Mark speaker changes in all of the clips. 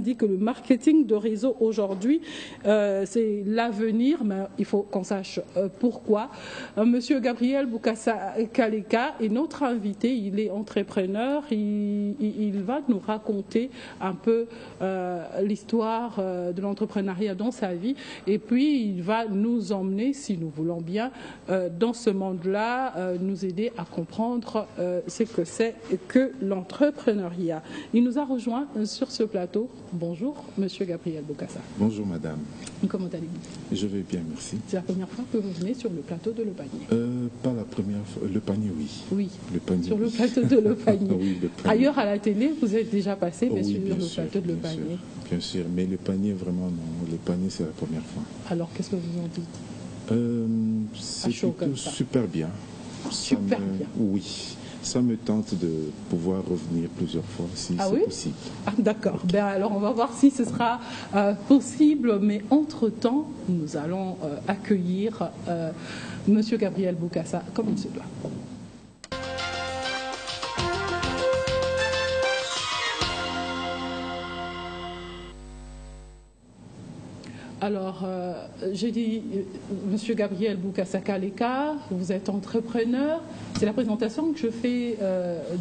Speaker 1: dit que le marketing de réseau aujourd'hui, c'est l'avenir, mais il faut qu'on sache pourquoi. Monsieur Gabriel Boukassa Kaleka est notre invité, il est entrepreneur, il va nous raconter un peu l'histoire de l'entrepreneuriat dans sa vie et puis il va nous emmener, si nous voulons bien, dans ce monde-là, nous aider à comprendre ce que c'est que l'entrepreneuriat. Il nous a rejoint sur ce plateau. Bonjour, monsieur Gabriel Boukassa.
Speaker 2: Bonjour, madame.
Speaker 1: Comment allez-vous?
Speaker 2: Je vais bien, merci.
Speaker 1: C'est la première fois que vous venez sur le plateau de Le Panier?
Speaker 2: Pas la première fois. Le Panier, oui.
Speaker 1: Oui,
Speaker 2: le panier,
Speaker 1: sur le plateau de Le Panier.
Speaker 2: Oui, le Panier.
Speaker 1: Ailleurs à la télé, vous êtes déjà passé, mais
Speaker 2: oui,
Speaker 1: sur le
Speaker 2: sûr,
Speaker 1: plateau de Le Panier.
Speaker 2: Bien sûr, mais Le Panier, vraiment, non. Le Panier, c'est la première fois.
Speaker 1: Alors, qu'est-ce que vous en dites?
Speaker 2: C'est plutôt super bien.
Speaker 1: Super bien.
Speaker 2: Oui. Ça me tente de pouvoir revenir plusieurs fois si c'est possible.
Speaker 1: Ah, d'accord. Ben, alors on va voir si ce sera possible. Mais entre-temps, nous allons accueillir monsieur Gabriel Boukassa comme il se doit. Alors, j'ai dit, monsieur Gabriel Boukassa Kaleka, vous êtes entrepreneur. C'est la présentation que je fais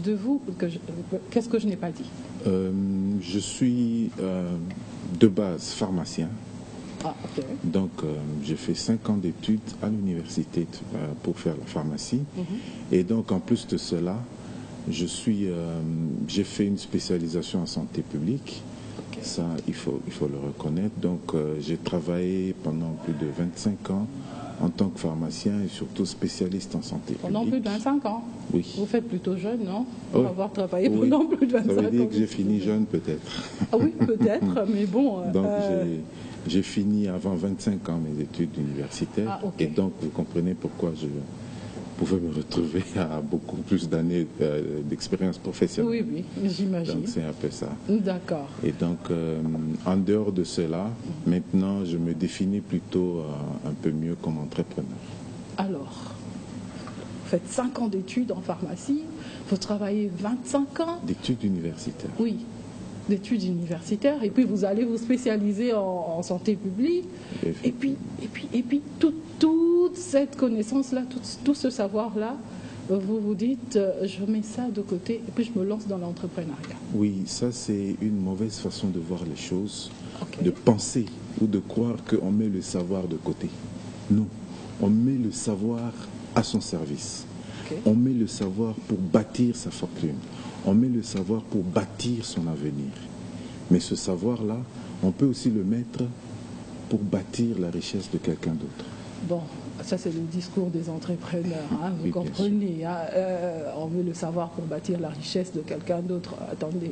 Speaker 1: de vous. Qu'est-ce que je n'ai pas dit?
Speaker 2: Je suis de base pharmacien.
Speaker 1: Ah, ok.
Speaker 2: Donc, j'ai fait 5 ans d'études à l'université pour faire la pharmacie. Et donc, en plus de cela, j'ai fait une spécialisation en santé publique. Ça, il faut le reconnaître. Donc, j'ai travaillé pendant plus de 25 ans en tant que pharmacien et surtout spécialiste en santé publique.
Speaker 1: Pendant plus de 25 ans?
Speaker 2: Oui.
Speaker 1: Vous faites plutôt jeune, non?
Speaker 2: Pour
Speaker 1: avoir travaillé pendant plus de 25 ans.
Speaker 2: Ça veut dire que j'ai fini jeune, peut-être.
Speaker 1: Ah oui, peut-être, mais bon...
Speaker 2: Donc, j'ai fini avant 25 ans mes études universitaires.
Speaker 1: Ah, okay.
Speaker 2: Et donc, vous comprenez pourquoi je pouvais me retrouver à beaucoup plus d'années d'expérience professionnelle.
Speaker 1: Oui, oui, j'imagine.
Speaker 2: Donc, c'est un peu ça.
Speaker 1: D'accord.
Speaker 2: Et donc, en dehors de cela, maintenant, je me définis plutôt un peu mieux comme entrepreneur.
Speaker 1: Alors, vous faites 5 ans d'études en pharmacie, vous travaillez 25 ans.
Speaker 2: D'études universitaires.
Speaker 1: Oui, d'études universitaires, et puis vous allez vous spécialiser en santé publique, et puis toute cette connaissance-là, tout ce savoir-là, vous vous dites, je mets ça de côté, et puis je me lance dans l'entrepreneuriat.
Speaker 2: Oui, ça c'est une mauvaise façon de voir les choses,
Speaker 1: okay.
Speaker 2: De penser ou de croire qu'on met le savoir de côté. Non, on met le savoir à son service.
Speaker 1: Okay.
Speaker 2: On met le savoir pour bâtir sa fortune. On met le savoir pour bâtir son avenir. Mais ce savoir-là, on peut aussi le mettre pour bâtir la richesse de quelqu'un d'autre.
Speaker 1: Bon, ça c'est le discours des entrepreneurs, hein, vous comprenez. Hein, on veut le savoir pour bâtir la richesse de quelqu'un d'autre. Attendez,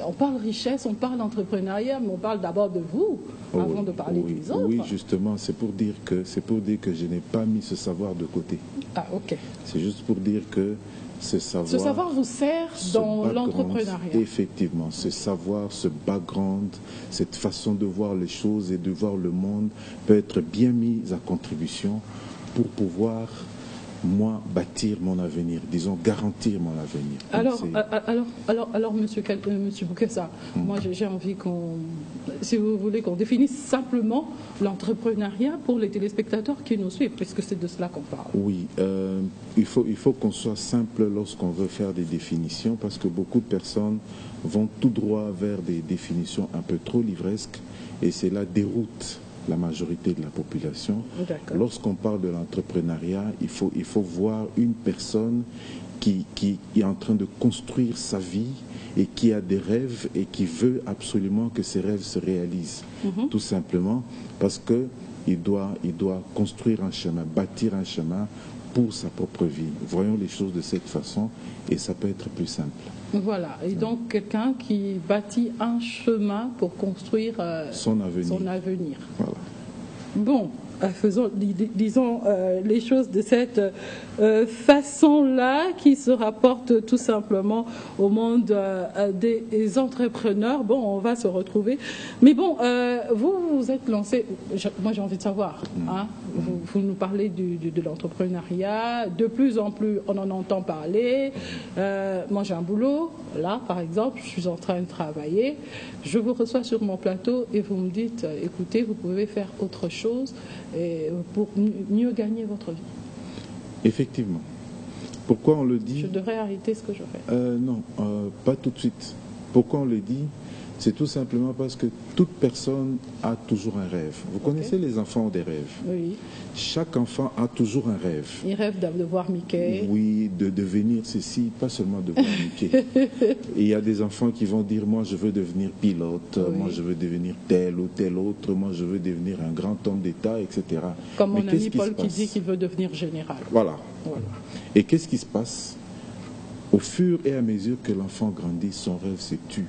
Speaker 1: on parle richesse, on parle entrepreneuriat, mais on parle d'abord de vous, avant de parler des autres.
Speaker 2: Oui, justement, c'est pour dire que je n'ai pas mis ce savoir de côté.
Speaker 1: Ah, ok.
Speaker 2: C'est juste pour dire que ce savoir
Speaker 1: vous sert dans l'entrepreneuriat.
Speaker 2: Effectivement, ce savoir, ce background, cette façon de voir les choses et de voir le monde peut être bien mis à contribution pour pouvoir, moi, bâtir mon avenir, disons, garantir mon avenir.
Speaker 1: Alors, monsieur Boukassa, moi j'ai envie si vous voulez, qu'on définisse simplement l'entrepreneuriat pour les téléspectateurs qui nous suivent, puisque c'est de cela qu'on parle.
Speaker 2: Oui, il faut qu'on soit simple lorsqu'on veut faire des définitions, parce que beaucoup de personnes vont tout droit vers des définitions un peu trop livresques, et cela déroute la majorité de la population. Lorsqu'on parle de l'entrepreneuriat, il faut voir une personne qui est en train de construire sa vie et qui a des rêves et qui veut absolument que ces rêves se réalisent. Tout simplement parce qu'il doit construire un chemin, bâtir un chemin pour sa propre vie. Voyons les choses de cette façon et ça peut être plus simple.
Speaker 1: Voilà, et donc quelqu'un qui bâtit un chemin pour construire son avenir.
Speaker 2: Voilà.
Speaker 1: Bon, disons les choses de cette façon-là, qui se rapporte tout simplement au monde des entrepreneurs. Bon, on va se retrouver. Mais bon, vous vous êtes lancé, moi j'ai envie de savoir, hein, vous nous parlez de l'entrepreneuriat, de plus en plus on en entend parler. Moi j'ai un boulot, là par exemple, je suis en train de travailler, je vous reçois sur mon plateau et vous me dites, écoutez, vous pouvez faire autre chose pour mieux gagner votre vie.
Speaker 2: Effectivement. Pourquoi on le dit?
Speaker 1: Je devrais arrêter ce que je fais.
Speaker 2: Non, pas tout de suite. Pourquoi on le dit? C'est tout simplement parce que toute personne a toujours un rêve. Vous connaissez, les enfants ont des rêves.
Speaker 1: Oui.
Speaker 2: Chaque enfant a toujours un rêve.
Speaker 1: Il rêve de voir Mickey.
Speaker 2: Oui, de devenir ceci, pas seulement de voir Mickey. Et il y a des enfants qui vont dire, moi je veux devenir pilote,
Speaker 1: Oui.
Speaker 2: moi je veux devenir tel ou tel autre, moi je veux devenir un grand homme d'État, etc.
Speaker 1: Comme mon
Speaker 2: Mais
Speaker 1: ami Paul qui dit qu'il veut devenir général.
Speaker 2: Voilà.
Speaker 1: Voilà.
Speaker 2: Et qu'est-ce qui se passe? Au fur et à mesure que l'enfant grandit, son rêve se tue.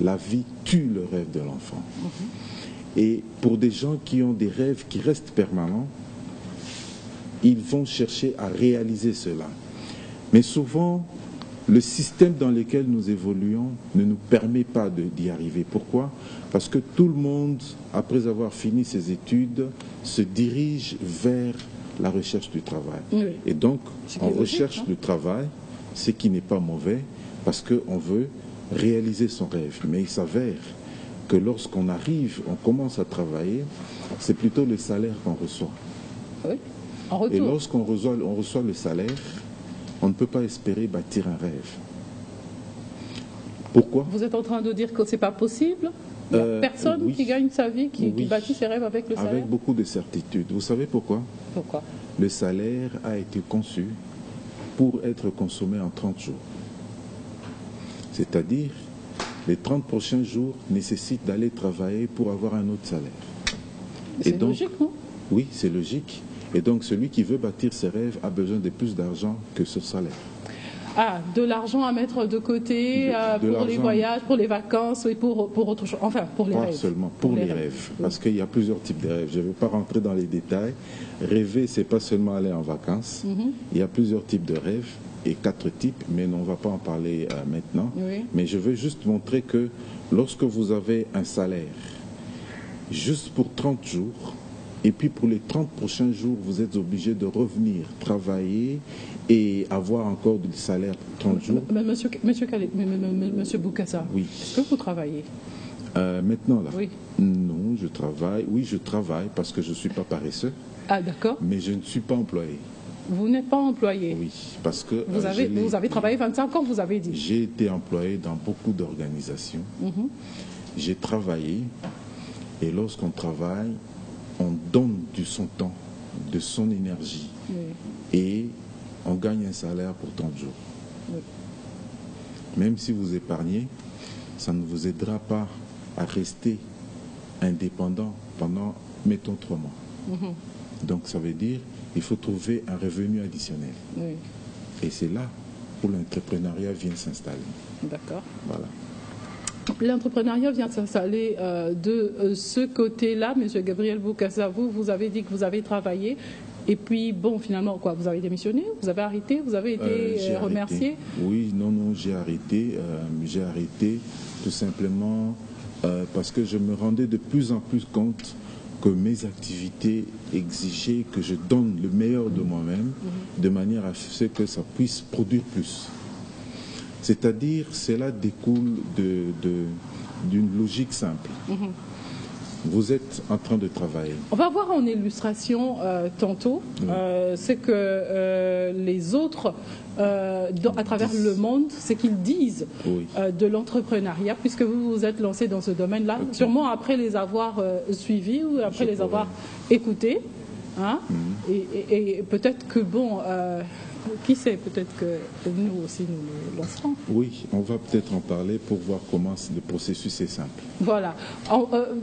Speaker 2: La vie tue le rêve de l'enfant. Et pour des gens qui ont des rêves qui restent permanents, ils vont chercher à réaliser cela. Mais souvent, le système dans lequel nous évoluons ne nous permet pas d'y arriver. Pourquoi? Parce que tout le monde, après avoir fini ses études, se dirige vers la recherche du travail.
Speaker 1: Oui.
Speaker 2: Et donc, on
Speaker 1: logique,
Speaker 2: recherche
Speaker 1: hein?
Speaker 2: le travail, ce qui n'est pas mauvais, parce qu'on veut réaliser son rêve. Mais il s'avère que lorsqu'on arrive, on commence à travailler, c'est plutôt le salaire qu'on reçoit.
Speaker 1: Oui. En retour.
Speaker 2: Et lorsqu'on reçoit le salaire, on ne peut pas espérer bâtir un rêve. Pourquoi?
Speaker 1: Vous êtes en train de dire que ce n'est pas possible? Il n'y a personne
Speaker 2: oui.
Speaker 1: qui gagne sa vie, qui
Speaker 2: Oui.
Speaker 1: bâtit ses rêves avec le salaire?
Speaker 2: Avec beaucoup de certitude. Vous savez pourquoi?
Speaker 1: Pourquoi?
Speaker 2: Le salaire a été conçu pour être consommé en 30 jours. C'est-à-dire, les 30 prochains jours nécessitent d'aller travailler pour avoir un autre salaire.
Speaker 1: C'est logique, non?
Speaker 2: Oui, c'est logique. Et donc, celui qui veut bâtir ses rêves a besoin de plus d'argent que ce salaire.
Speaker 1: Ah, de l'argent à mettre de côté pour les voyages, pour les vacances et pour autre chose. Enfin, pour les rêves.
Speaker 2: Pas seulement pour les rêves. Parce qu'il y a plusieurs types de rêves. Je ne vais pas rentrer dans les détails. Rêver, ce n'est pas seulement aller en vacances. Il y a plusieurs types de rêves. Et 4 types, mais on ne va pas en parler maintenant.
Speaker 1: Oui.
Speaker 2: Mais je veux juste montrer que lorsque vous avez un salaire, juste pour 30 jours, et puis pour les 30 prochains jours, vous êtes obligé de revenir travailler et avoir encore du salaire pour 30 jours.
Speaker 1: Mais monsieur Boukassa,
Speaker 2: Oui.
Speaker 1: est-ce que vous travaillez?
Speaker 2: Maintenant, là,
Speaker 1: Oui.
Speaker 2: non, je travaille. Oui, je travaille parce que je ne suis pas paresseux,
Speaker 1: Ah, d'accord.
Speaker 2: mais je ne suis pas employé.
Speaker 1: Vous n'êtes pas employé?
Speaker 2: Oui, parce que
Speaker 1: Vous avez travaillé 25 ans, vous avez dit?
Speaker 2: J'ai été employé dans beaucoup d'organisations. J'ai travaillé, et lorsqu'on travaille, on donne de son temps, de son énergie, et on gagne un salaire pour 30 jours.
Speaker 1: Oui.
Speaker 2: Même si vous épargnez, ça ne vous aidera pas à rester indépendant pendant, mettons, 3 mois. Donc ça veut dire il faut trouver un revenu additionnel.
Speaker 1: Oui.
Speaker 2: Et c'est là où l'entrepreneuriat vient s'installer.
Speaker 1: D'accord.
Speaker 2: Voilà.
Speaker 1: L'entrepreneuriat vient s'installer de ce côté-là. Monsieur Gabriel Boukassa, vous avez dit que vous avez travaillé. Et puis, bon, finalement, quoi, vous avez démissionné? Vous avez arrêté? Vous avez été remercié?
Speaker 2: Oui, non, j'ai arrêté. J'ai arrêté tout simplement parce que je me rendais de plus en plus compte que mes activités exigeaient que je donne le meilleur de moi-même de manière à ce que ça puisse produire plus. C'est-à-dire, cela découle d'une logique simple. Vous êtes en train de travailler.
Speaker 1: On va voir en illustration tantôt ce que les autres, à travers le monde, ce qu'ils disent de l'entrepreneuriat, puisque vous vous êtes lancé dans ce domaine-là, sûrement après les avoir suivis ou après les avoir écoutés. Hein, et peut-être que, bon, Qui sait, peut-être que nous aussi nous le lancerons.
Speaker 2: Oui, on va peut-être en parler pour voir comment le processus est simple.
Speaker 1: Voilà.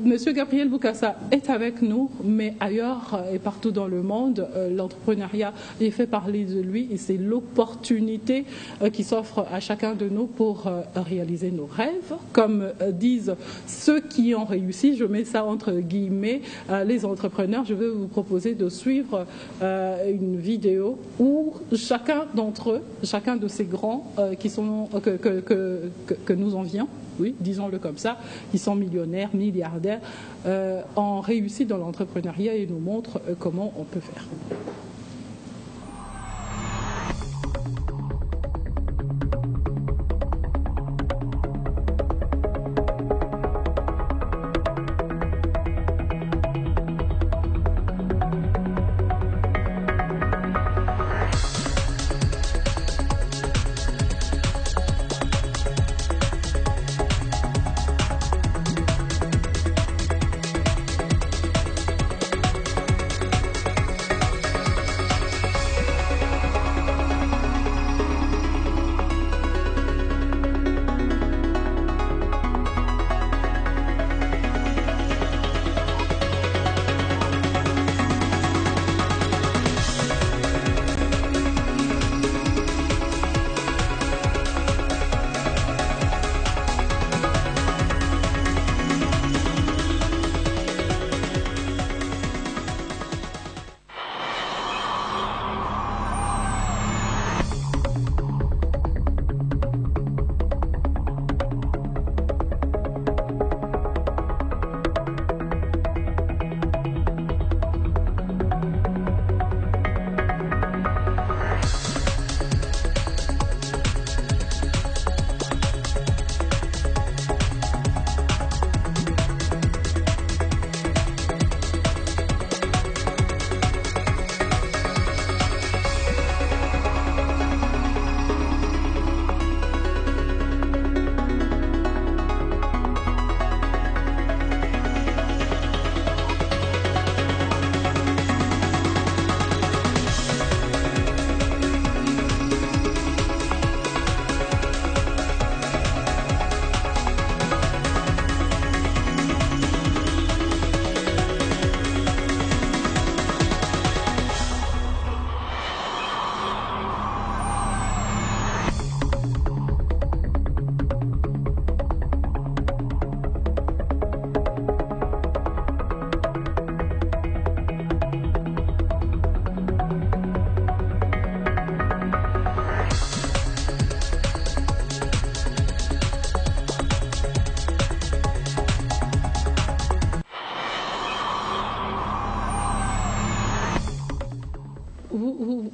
Speaker 1: Monsieur Gabriel Bokassa est avec nous, mais ailleurs et partout dans le monde, l'entrepreneuriat est fait parler de lui et c'est l'opportunité qui s'offre à chacun de nous pour réaliser nos rêves. Comme disent ceux qui ont réussi, je mets ça entre guillemets, les entrepreneurs, je vais vous proposer de suivre une vidéo où chacun d'entre eux, chacun de ces grands qui sont, que nous envions, oui, disons-le comme ça, qui sont millionnaires, milliardaires, ont réussi dans l'entrepreneuriat et nous montrent comment on peut faire.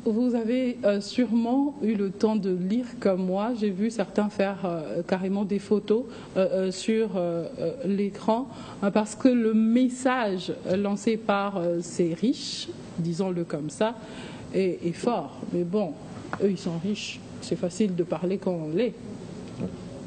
Speaker 1: Vous avez sûrement eu le temps de lire comme moi. J'ai vu certains faire carrément des photos sur l'écran parce que le message lancé par ces riches, disons-le comme ça, est fort. Mais bon, eux, ils sont riches. C'est facile de parler quand on l'est.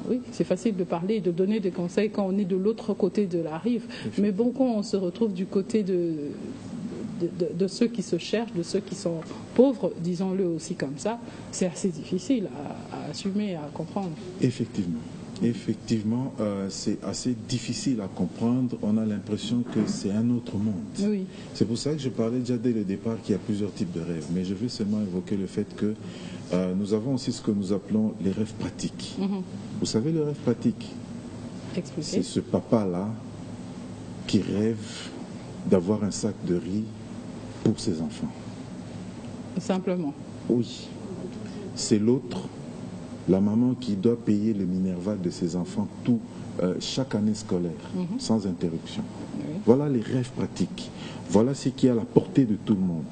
Speaker 1: Oui, c'est facile de parler et de donner des conseils quand on est de l'autre côté de la rive. Mais bon, quand on se retrouve du côté de ceux qui se cherchent, de ceux qui sont pauvres, disons-le aussi comme ça, c'est assez difficile à assumer, à comprendre.
Speaker 2: Effectivement. Effectivement, c'est assez difficile à comprendre. On a l'impression que c'est un autre monde.
Speaker 1: Oui.
Speaker 2: C'est pour ça que je parlais déjà dès le départ qu'il y a plusieurs types de rêves. Mais je veux seulement évoquer le fait que nous avons aussi ce que nous appelons les rêves pratiques. Vous savez, le rêve pratique, c'est ce papa-là qui rêve d'avoir un sac de riz pour ses enfants.
Speaker 1: Simplement.
Speaker 2: Oui. C'est l'autre, la maman qui doit payer le Minerval de ses enfants chaque année scolaire, sans interruption. Oui. Voilà les rêves pratiques. Voilà ce qui est à la portée de tout le monde,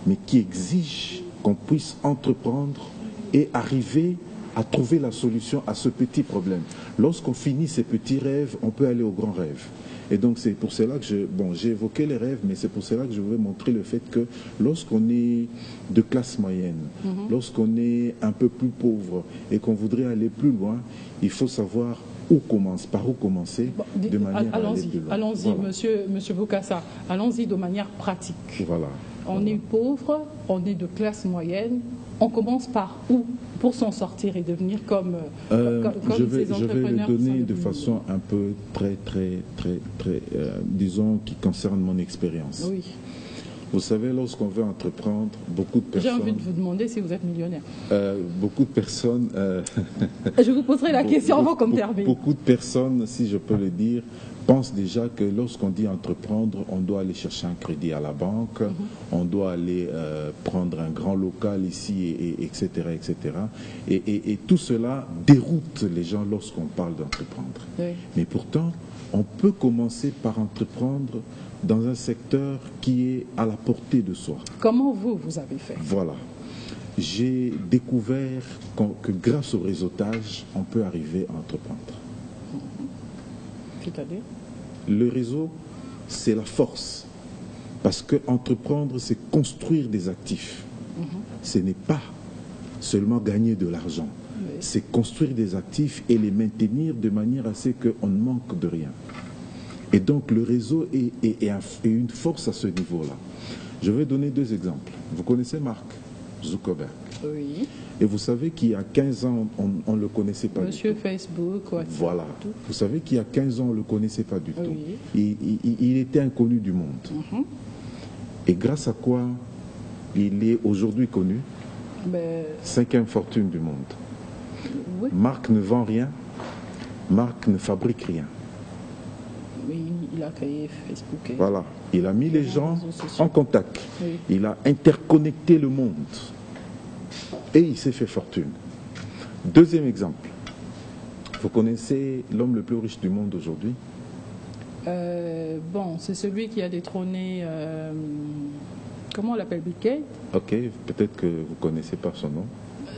Speaker 2: mais qui exige qu'on puisse entreprendre et arriver à trouver la solution à ce petit problème. Lorsqu'on finit ces petits rêves, on peut aller aux grands rêves. Et donc c'est pour cela que j'ai évoqué les rêves, mais c'est pour cela que je veux montrer le fait que lorsqu'on est de classe moyenne, lorsqu'on est un peu plus pauvre et qu'on voudrait aller plus loin, il faut savoir par où commencer de manière à aller plus loin.
Speaker 1: Allons-y, voilà. Monsieur Bokassa, allons-y de manière pratique.
Speaker 2: Voilà.
Speaker 1: On est pauvre, on est de classe moyenne, on commence par où pour s'en sortir et devenir comme
Speaker 2: je vais
Speaker 1: ces entrepreneurs
Speaker 2: le
Speaker 1: qui sont
Speaker 2: donner de
Speaker 1: devenus
Speaker 2: façon un peu disons, qui concerne mon expérience.
Speaker 1: Oui.
Speaker 2: Vous savez, lorsqu'on veut entreprendre, beaucoup de
Speaker 1: J'ai
Speaker 2: personnes...
Speaker 1: envie de vous demander si vous êtes millionnaire.
Speaker 2: beaucoup de personnes...
Speaker 1: Je vous poserai la question avant qu'on termine.
Speaker 2: Beaucoup de personnes, si je peux le dire, pensent déjà que lorsqu'on dit entreprendre, on doit aller chercher un crédit à la banque, on doit aller prendre un grand local ici, etc., etc. Et tout cela déroute les gens lorsqu'on parle d'entreprendre.
Speaker 1: Oui.
Speaker 2: Mais pourtant, on peut commencer par entreprendre dans un secteur qui est à la portée de soi.
Speaker 1: Comment vous avez fait?
Speaker 2: Voilà. J'ai découvert que grâce au réseautage, on peut arriver à entreprendre.
Speaker 1: C'est-à-dire?
Speaker 2: Le réseau, c'est la force. Parce que entreprendre, c'est construire des actifs. Ce n'est pas seulement gagner de l'argent.
Speaker 1: Oui.
Speaker 2: C'est construire des actifs et les maintenir de manière à ce qu'on ne manque de rien. Et donc le réseau est une force à ce niveau-là. Je vais donner 2 exemples. Vous connaissez Mark Zuckerberg?
Speaker 1: Oui.
Speaker 2: Et vous savez qu'il y a 15 ans, on ne le connaissait pas
Speaker 1: Monsieur
Speaker 2: du tout.
Speaker 1: Facebook, WhatsApp.
Speaker 2: Voilà.
Speaker 1: Tout.
Speaker 2: Vous savez qu'il y a 15 ans, on ne le connaissait pas du tout.
Speaker 1: Oui.
Speaker 2: Il était inconnu du monde. Et grâce à quoi il est aujourd'hui connu?
Speaker 1: Mais,
Speaker 2: 5e fortune du monde.
Speaker 1: oui.
Speaker 2: Mark ne vend rien. Mark ne fabrique rien.
Speaker 1: Oui, il a créé Facebook. Et...
Speaker 2: Voilà. Il a mis les gens
Speaker 1: réseaux sociaux.
Speaker 2: en contact.
Speaker 1: Oui.
Speaker 2: Il a interconnecté le monde. Et il s'est fait fortune. 2e exemple. Vous connaissez l'homme le plus riche du monde aujourd'hui?
Speaker 1: Bon, c'est celui qui a détrôné... comment on l'appelle, Bill Gates?
Speaker 2: Ok, peut-être que vous ne connaissez pas son nom.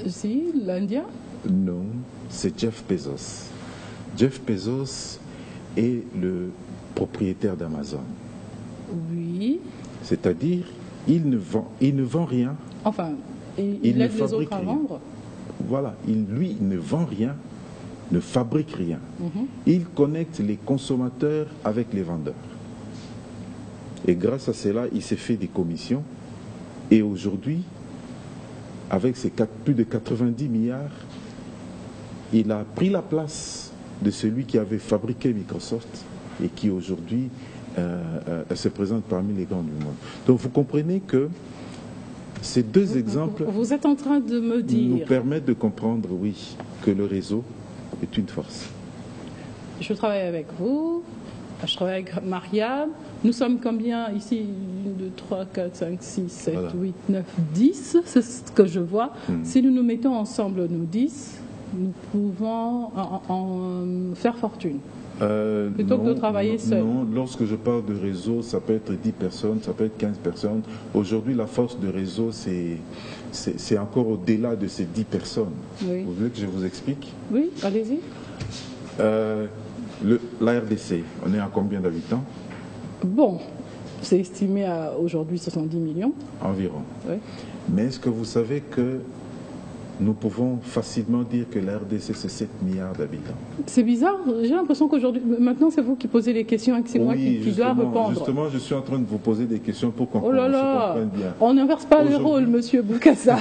Speaker 1: Si, l'Indien.
Speaker 2: Non, c'est Jeff Bezos. Jeff Bezos est le propriétaire d'Amazon.
Speaker 1: Oui.
Speaker 2: C'est-à-dire, il ne vend rien.
Speaker 1: Enfin, il
Speaker 2: Il ne
Speaker 1: aide les
Speaker 2: fabrique
Speaker 1: autres à
Speaker 2: rien.
Speaker 1: vendre.
Speaker 2: Voilà, lui, il ne vend rien, ne fabrique rien. Il connecte les consommateurs avec les vendeurs. Et grâce à cela, il s'est fait des commissions. Et aujourd'hui, avec ses plus de 90 milliards, il a pris la place de celui qui avait fabriqué Microsoft et qui aujourd'hui se présente parmi les grands du monde. Donc vous comprenez que ces 2 exemples
Speaker 1: Vous êtes en train de me
Speaker 2: nous
Speaker 1: dire...
Speaker 2: permettent de comprendre, oui, que le réseau est une force.
Speaker 1: Je travaille avec vous, je travaille avec Mariam. Nous sommes combien ici? 1, 2, 3, 4, 5, 6, 7,
Speaker 2: Voilà.
Speaker 1: 8, 9, 10. C'est ce que je vois. Si nous nous mettons ensemble, nous 10, nous pouvons en faire fortune. Plutôt que de travailler seul.
Speaker 2: Non, lorsque je parle de réseau, ça peut être 10 personnes, ça peut être 15 personnes. Aujourd'hui, la force de réseau, c'est encore au-delà de ces 10 personnes.
Speaker 1: Oui.
Speaker 2: Vous voulez que je vous explique?
Speaker 1: Oui, allez-y.
Speaker 2: La RDC, on est à combien d'habitants?
Speaker 1: Bon, c'est estimé à aujourd'hui 70 millions.
Speaker 2: Environ.
Speaker 1: Oui.
Speaker 2: Mais est-ce que vous savez que nous pouvons facilement dire que la RDC, c'est 7 milliards d'habitants?
Speaker 1: C'est bizarre, j'ai l'impression qu'aujourd'hui, maintenant c'est vous qui posez les questions et que c'est moi qui dois répondre.
Speaker 2: Justement, je suis en train de vous poser des questions pour qu'on
Speaker 1: Oh là
Speaker 2: se
Speaker 1: là,
Speaker 2: comprenne bien.
Speaker 1: on n'inverse pas le
Speaker 2: Aujourd'hui-
Speaker 1: rôle, monsieur Boukassa.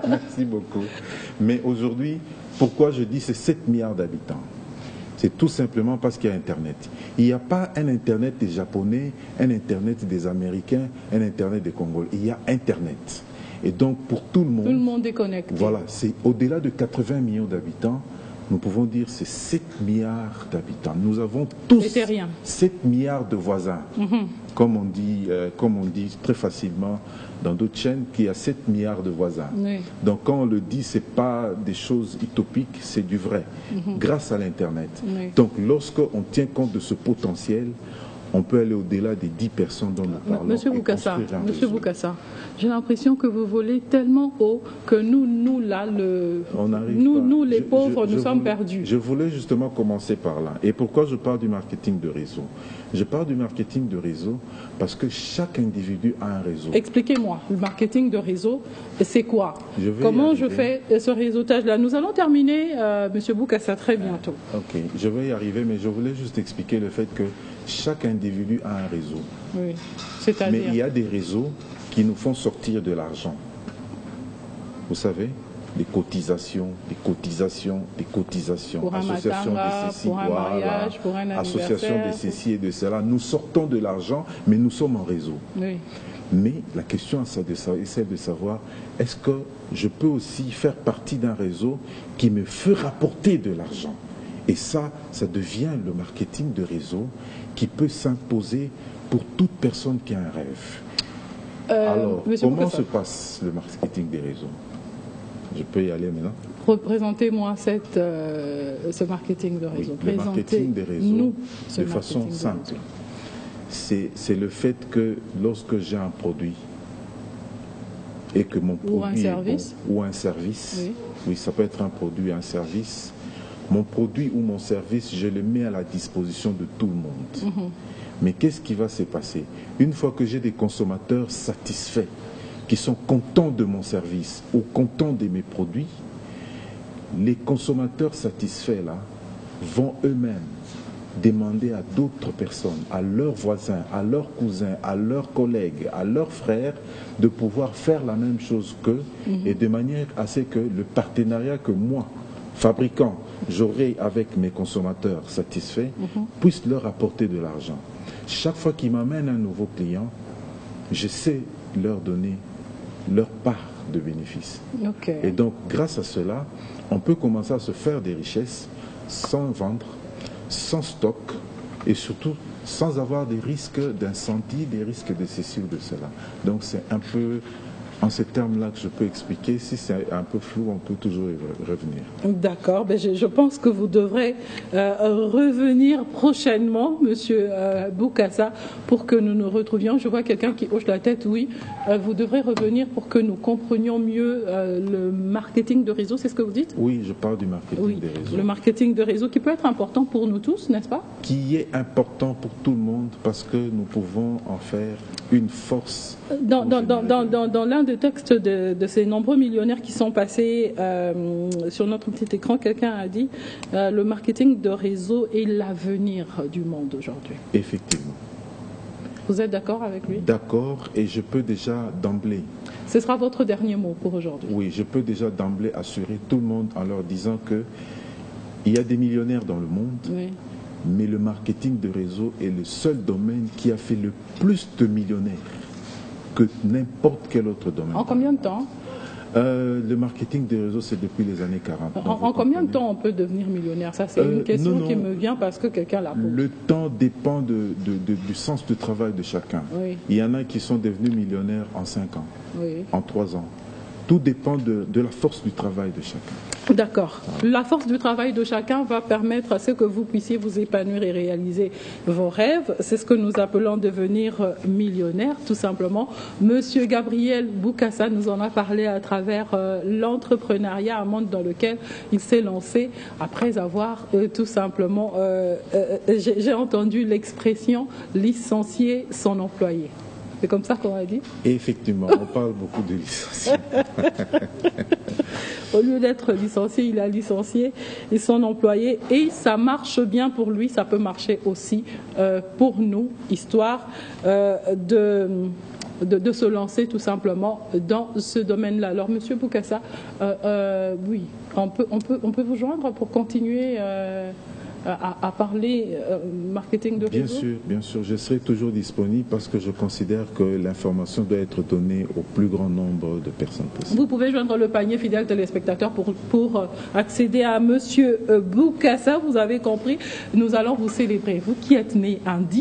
Speaker 2: Merci beaucoup. Mais aujourd'hui, pourquoi je dis c'est 7 milliards d'habitants? C'est tout simplement parce qu'il y a Internet. Il n'y a pas un Internet des Japonais, un Internet des Américains, un Internet des Congolais. Il y a Internet. Et donc, pour tout le monde,
Speaker 1: Tout le monde est connecté.
Speaker 2: voilà, c'est au-delà de 80 millions d'habitants, nous pouvons dire c'est 7 milliards d'habitants. Nous avons tous
Speaker 1: Et c'est rien.
Speaker 2: 7 milliards de voisins. Comme on dit très facilement dans d'autres chaînes, qu'il y a 7 milliards de voisins.
Speaker 1: Oui.
Speaker 2: Donc quand on le dit, ce n'est pas des choses utopiques, c'est du vrai, grâce à l'Internet.
Speaker 1: Oui.
Speaker 2: Donc lorsqu'on tient compte de ce potentiel, on peut aller au-delà des 10 personnes dont nous parlons.
Speaker 1: Monsieur
Speaker 2: et
Speaker 1: Boukassa,
Speaker 2: construire un
Speaker 1: Monsieur
Speaker 2: réseau.
Speaker 1: Boukassa, j'ai l'impression que vous volez tellement haut que nous là,
Speaker 2: On n'arrive
Speaker 1: nous
Speaker 2: pas.
Speaker 1: les pauvres, nous sommes
Speaker 2: voulais-
Speaker 1: perdus.
Speaker 2: Je voulais justement commencer par là. Et pourquoi je parle du marketing de réseau? Je parle du marketing de réseau parce que chaque individu a un réseau.
Speaker 1: Expliquez-moi, le marketing de réseau, c'est quoi?
Speaker 2: Je vais y
Speaker 1: Comment je
Speaker 2: arriver.
Speaker 1: fais ce réseautage-là? Nous allons terminer, Monsieur Boukassa, très bientôt.
Speaker 2: Ok, je vais y arriver, mais je voulais juste expliquer le fait que chaque individu a un réseau.
Speaker 1: Oui.
Speaker 2: Mais
Speaker 1: C'est-à-dire
Speaker 2: il y a des réseaux qui nous font sortir de l'argent. vous savez, des cotisations, des cotisations, des cotisations.
Speaker 1: Pour un
Speaker 2: Association
Speaker 1: matanga,
Speaker 2: de ceci,
Speaker 1: pour un
Speaker 2: voilà.
Speaker 1: mariage, pour un
Speaker 2: Association
Speaker 1: anniversaire.
Speaker 2: de ceci et de cela. Nous sortons de l'argent, mais nous sommes en réseau.
Speaker 1: Oui.
Speaker 2: Mais la question est celle de savoir, est-ce que je peux aussi faire partie d'un réseau qui me fait rapporter de l'argent? Et ça devient le marketing de réseau qui peut s'imposer pour toute personne qui a un rêve. Alors, comment se passe le marketing des réseaux? Je peux y aller maintenant?
Speaker 1: Représentez-moi ce marketing de réseau.
Speaker 2: Oui, le marketing des réseaux, de façon simple. C'est le fait que lorsque j'ai un produit et que mon produit ou un service,
Speaker 1: oui.
Speaker 2: Oui, ça peut être un produit, un service, mon produit ou mon service, je le mets à la disposition de tout le monde. Mais qu'est-ce qui va se passer? Une fois que j'ai des consommateurs satisfaits, qui sont contents de mon service ou contents de mes produits, les consommateurs satisfaits là vont eux-mêmes demander à d'autres personnes, à leurs voisins, à leurs cousins, à leurs collègues, à leurs frères, de pouvoir faire la même chose qu'eux, et de manière à ce que le partenariat que moi, fabricant, j'aurai avec mes consommateurs satisfaits, puisse leur apporter de l'argent. Chaque fois qu'ils m'amènent un nouveau client, je sais leur donner leur part de bénéfices.
Speaker 1: Okay.
Speaker 2: Et donc, grâce à cela, on peut commencer à se faire des richesses sans vendre, sans stock et surtout sans avoir des risques d'incendie, des risques de ceci ou de cela. Donc, c'est un peu en ces termes-là que je peux expliquer. Si c'est un peu flou, on peut toujours y revenir.
Speaker 1: D'accord. Ben je pense que vous devrez revenir prochainement, Monsieur Bokassa, pour que nous nous retrouvions. Je vois quelqu'un qui hoche la tête. Oui, vous devrez revenir pour que nous comprenions mieux le marketing de réseau. C'est ce que vous dites?
Speaker 2: Oui, je parle du marketing de réseau.
Speaker 1: Le marketing de réseau qui peut être important pour nous tous, n'est-ce pas?
Speaker 2: Qui est important pour tout le monde parce que nous pouvons en faire une force.
Speaker 1: Dans l'un des textes de ces nombreux millionnaires qui sont passés sur notre petit écran, quelqu'un a dit le marketing de réseau est l'avenir du monde aujourd'hui.
Speaker 2: Effectivement.
Speaker 1: Vous êtes d'accord avec lui?
Speaker 2: D'accord, et je peux déjà d'emblée.
Speaker 1: Ce sera votre dernier mot pour aujourd'hui.
Speaker 2: Oui, je peux déjà d'emblée assurer tout le monde en leur disant que il y a des millionnaires dans le monde.
Speaker 1: Oui.
Speaker 2: Mais le marketing de réseau est le seul domaine qui a fait le plus de millionnaires que n'importe quel autre domaine.
Speaker 1: En combien de temps?
Speaker 2: Le marketing de réseau, c'est depuis les années 40.
Speaker 1: En combien de temps on peut devenir millionnaire? Ça, c'est une question qui me vient parce que quelqu'un l'a posée.
Speaker 2: Le temps dépend du sens du travail de chacun.
Speaker 1: Oui.
Speaker 2: Il y en a qui sont devenus millionnaires en 5 ans,
Speaker 1: oui.
Speaker 2: en 3 ans. Tout dépend de la force du travail de chacun.
Speaker 1: D'accord. La force du travail de chacun va permettre à ce que vous puissiez vous épanouir et réaliser vos rêves. C'est ce que nous appelons devenir millionnaire, tout simplement. Monsieur Gabriel Bokassa nous en a parlé à travers l'entrepreneuriat, un monde dans lequel il s'est lancé après avoir tout simplement, j'ai entendu l'expression licencier son employé. C'est comme ça qu'on a dit?
Speaker 2: Effectivement, on parle beaucoup de licenciement.
Speaker 1: Au lieu d'être licencié, il a licencié son employé et ça marche bien pour lui, ça peut marcher aussi pour nous, histoire de se lancer tout simplement dans ce domaine-là. Alors, Monsieur Bokassa, oui, on peut vous joindre pour continuer à parler marketing de réseau?
Speaker 2: Bien sûr, je serai toujours disponible parce que je considère que l'information doit être donnée au plus grand nombre de personnes possible.
Speaker 1: Vous pouvez joindre le panier fidèle téléspectateur pour accéder à Monsieur Bokassa. Vous avez compris, nous allons vous célébrer. Vous qui êtes né un 10